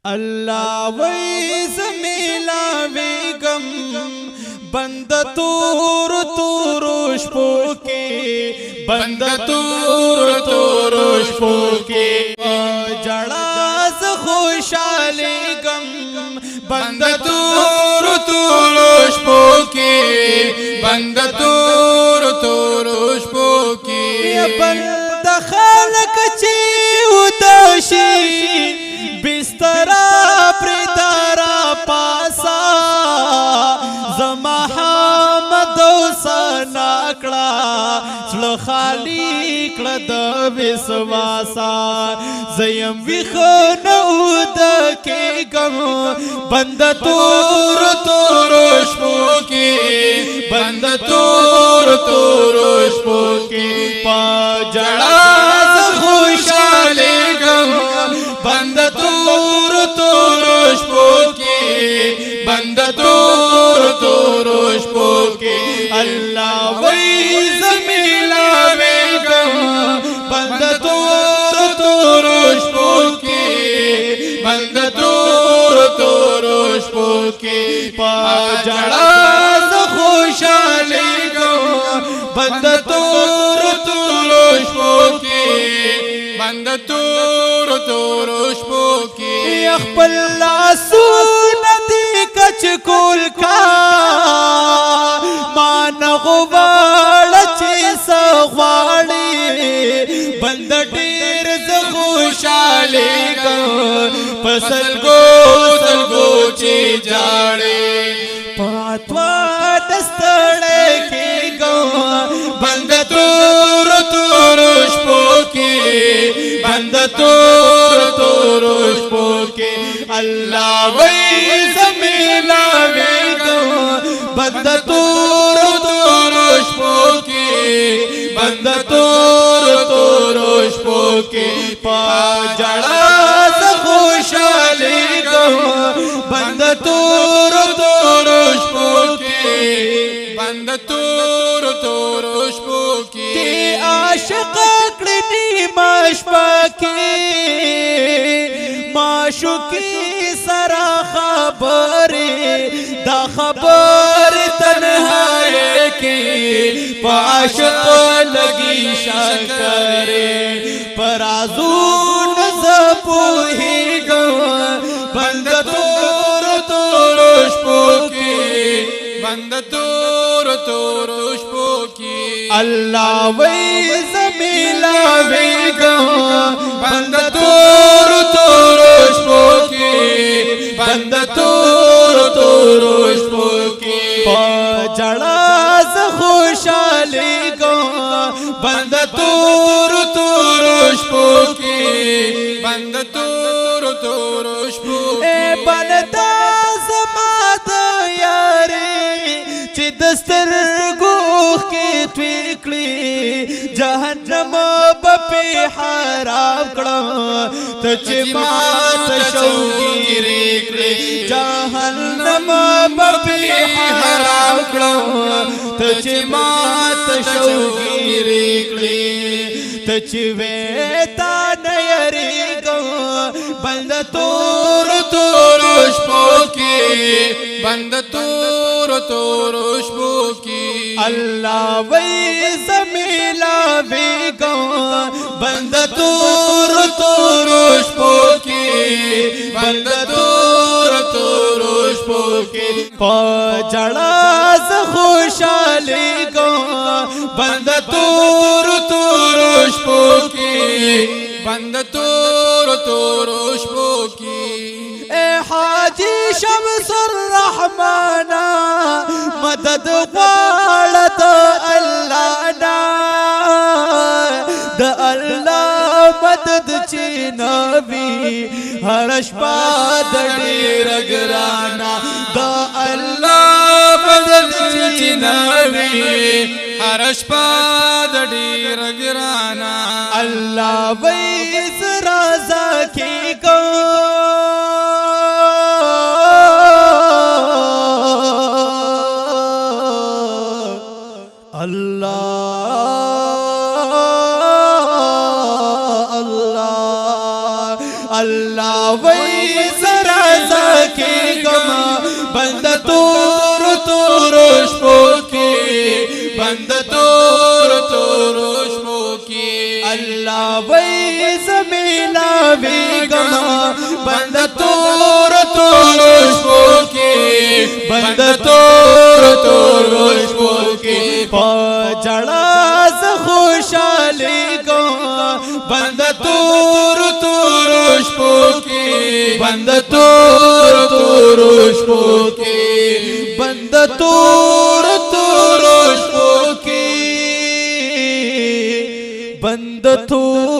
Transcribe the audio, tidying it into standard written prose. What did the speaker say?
الله وی زمیلا ویگم بند تور تور شپو کې بند تور تور شپو کې جړا ز خوشاله غم بند تور تور شپو کې بند تور تور شپو کې بند خلق چې وداشي بسترا پردارا پاسا زما حمد سنا کړه سل خالی کړه د وسواسا زیم وخ نو د کې غم بند تور تور شپو کې بند تور تور شپو کې پاجړا ز خوشاله غم بند تور تور شپو کې بند تور تور شپو کې الله وی زمیلا ویګم بند تور تور شپو کې بند تور تور شپو کې پاجړا ز خوشاله غم بند تور تور شپو کې بند تور تور شپو کې خپل لاسونه دې کچ کول کا مان غواړ چې سغواړي بند ډېر ز خوشاله غم پسل گو چې جاړي پاتوا دستړې کې غم بند تور تور شپو کې بند تور تور شپو کې الله وی زمیلا ویګم بند تور تور شپو کې بند تور تور شپو کې پاجړا ز خوشاله غم بند تور تور شپو کې بند تور تور شپو کې عاشق کړنی ماش پکې معشوقي سره خبره دا خبر تنهایی کې عاشق لګي شکرې پرازو نز پوهیږم بند تور تور شپو کې بند تور تور شپو کې الله وی زمیلا ویګم بند تور تور شپو کې بند تور تور شپو کې پاجړا ز خوشاله غم بند تور تور شپو کې بند تور تور شپو کې بند زما د یاري چې دسترګو کې توی کړی جهنم په حرام کړم ته چې مات شوګيري کړی جهنم په حرام کړم ته چې مات شوګيري کړی ته چې وېتا نه یریګم بند تور تور شپو کې بند تور تور شپو کې الله وی زمیلا ویګم بند تور تور شپو کې بند تور تور شپو کې پاجړا ز خوشاله غم بند تور تور شپو کې بند تور تور شپو کې اے حاجی شمس الرحمن مدد غواړه د الله نا د الله مدد چې نبی هر شپه د ډېر ګرانا د الله مدد چې نبی هر شپه د ډېر ګرانا الله وی زرازا کې کو الله وی वही ज़मीला भी गमा बंद तोर तोर के बंद तोर के जड़ा से खुशहाली गो बंद तोर के बंद तोर के बंद तोर के बंद तोर